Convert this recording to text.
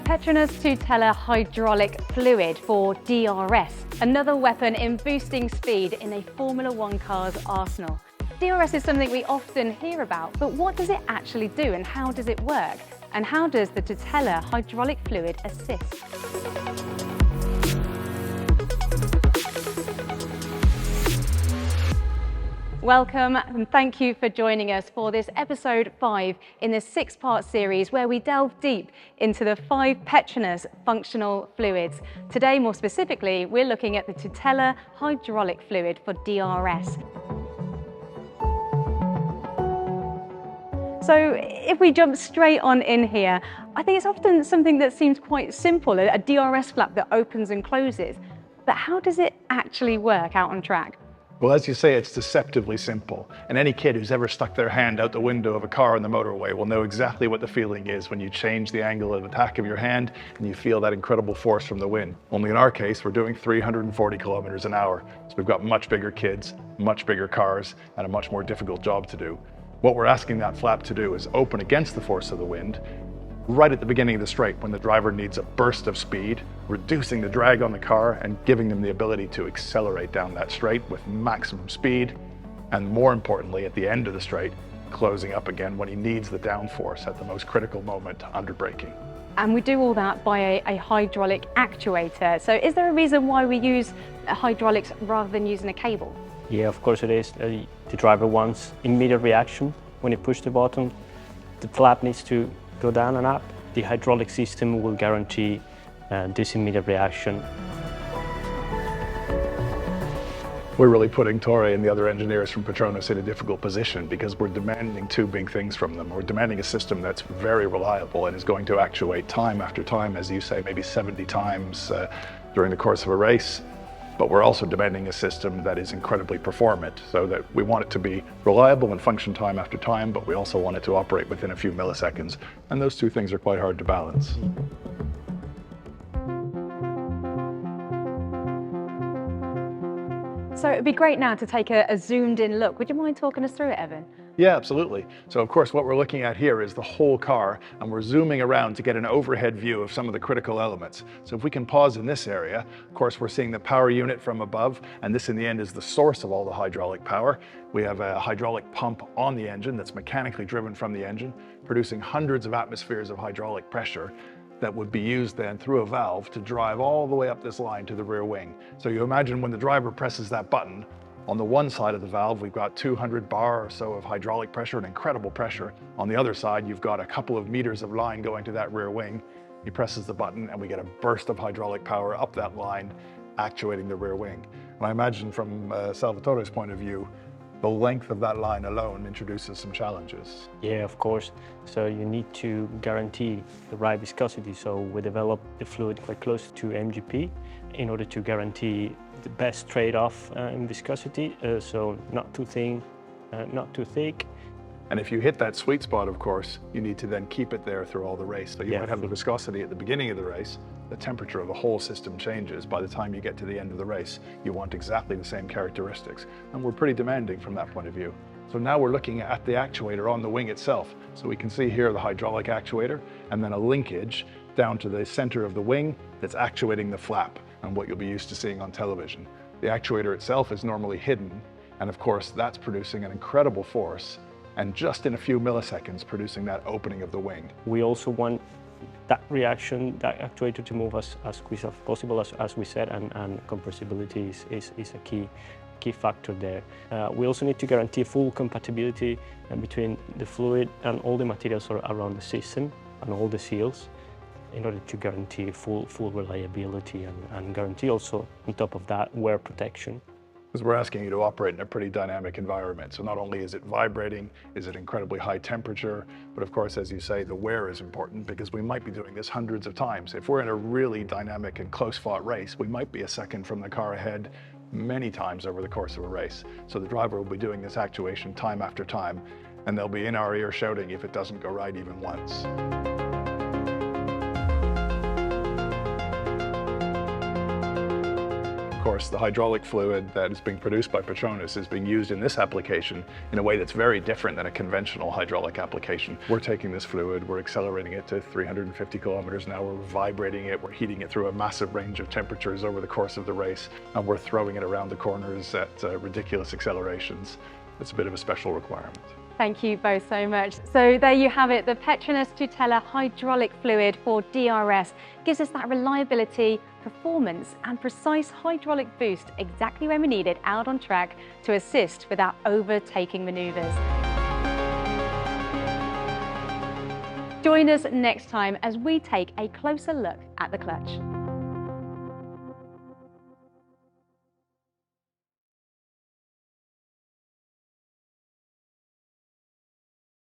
PETRONAS Tutela hydraulic fluid for DRS, another weapon in boosting speed in a Formula One car's arsenal. DRS is something we often hear about, but what does it actually do and how does it work? And how does the Tutela hydraulic fluid assist? Welcome and thank you for joining us for this episode 5 in this 6-part series where we delve deep into the 5 PETRONAS functional fluids. Today, more specifically, we're looking at the Tutela hydraulic fluid for DRS. So if we jump straight on in here, I think it's often something that seems quite simple, a DRS flap that opens and closes. But how does it actually work out on track? Well, as you say, it's deceptively simple. And any kid who's ever stuck their hand out the window of a car on the motorway will know exactly what the feeling is when you change the angle of attack of your hand and you feel that incredible force from the wind. Only in our case, we're doing 340 kilometers an hour. So we've got much bigger kids, much bigger cars, and a much more difficult job to do. What we're asking that flap to do is open against the force of the wind, right at the beginning of the straight when the driver needs a burst of speed, reducing the drag on the car and giving them the ability to accelerate down that straight with maximum speed, and more importantly at the end of the straight, closing up again when he needs the downforce at the most critical moment under braking. And we do all that by a hydraulic actuator. So is there a reason why we use hydraulics rather than using a cable? Yeah, of course it is. The driver wants immediate reaction when he pushes the button. The flap needs to go down and up. The hydraulic system will guarantee this immediate reaction. We're really putting Tore and the other engineers from PETRONAS in a difficult position because we're demanding 2 big things from them. We're demanding a system that's very reliable and is going to actuate time after time, as you say, maybe 70 times during the course of a race. But we're also demanding a system that is incredibly performant, so that we want it to be reliable and function time after time, but we also want it to operate within a few milliseconds. And those 2 things are quite hard to balance. So it'd be great now to take a zoomed in look. Would you mind talking us through it, Evan? Yeah, absolutely. So of course what we're looking at here is the whole car, and we're zooming around to get an overhead view of some of the critical elements. So if we can pause in this area, of course we're seeing the power unit from above, and this in the end is the source of all the hydraulic power. We have a hydraulic pump on the engine that's mechanically driven from the engine, producing hundreds of atmospheres of hydraulic pressure that would be used then through a valve to drive all the way up this line to the rear wing. So you imagine when the driver presses that button, on the one side of the valve, we've got 200 bar or so of hydraulic pressure, an incredible pressure. On the other side, you've got a couple of meters of line going to that rear wing. He presses the button and we get a burst of hydraulic power up that line, actuating the rear wing. And I imagine from Salvatore's point of view, the length of that line alone introduces some challenges. Yeah, of course. So you need to guarantee the right viscosity. So we develop the fluid quite close to MGP in order to guarantee the best trade-off in viscosity. So not too thin, not too thick. And if you hit that sweet spot, of course, you need to then keep it there through all the race. So you might have the viscosity at the beginning of the race, the temperature of the whole system changes. By the time you get to the end of the race, you want exactly the same characteristics. And we're pretty demanding from that point of view. So now we're looking at the actuator on the wing itself. So we can see here the hydraulic actuator and then a linkage down to the center of the wing that's actuating the flap, and what you'll be used to seeing on television. The actuator itself is normally hidden, and of course that's producing an incredible force, and just in a few milliseconds producing that opening of the wing. We also want that reaction, that actuator to move as quick as possible, as we said, and compressibility is a key factor there. We also need to guarantee full compatibility between the fluid and all the materials around the system and all the seals in order to guarantee full reliability and guarantee also, on top of that, wear protection. Because we're asking you to operate in a pretty dynamic environment. So not only is it vibrating, is it incredibly high temperature, but of course, as you say, the wear is important because we might be doing this hundreds of times. If we're in a really dynamic and close-fought race, we might be a second from the car ahead many times over the course of a race. So the driver will be doing this actuation time after time, and they'll be in our ear shouting if it doesn't go right even once. Of course, the hydraulic fluid that is being produced by PETRONAS is being used in this application in a way that's very different than a conventional hydraulic application. We're taking this fluid, we're accelerating it to 350 kilometers an hour, we're vibrating it, we're heating it through a massive range of temperatures over the course of the race, and we're throwing it around the corners at ridiculous accelerations. It's a bit of a special requirement. Thank you both so much. So there you have it, the PETRONAS Tutela hydraulic fluid for DRS gives us that reliability, performance and precise hydraulic boost exactly when we need it out on track to assist with our overtaking manoeuvres. Join us next time as we take a closer look at the clutch.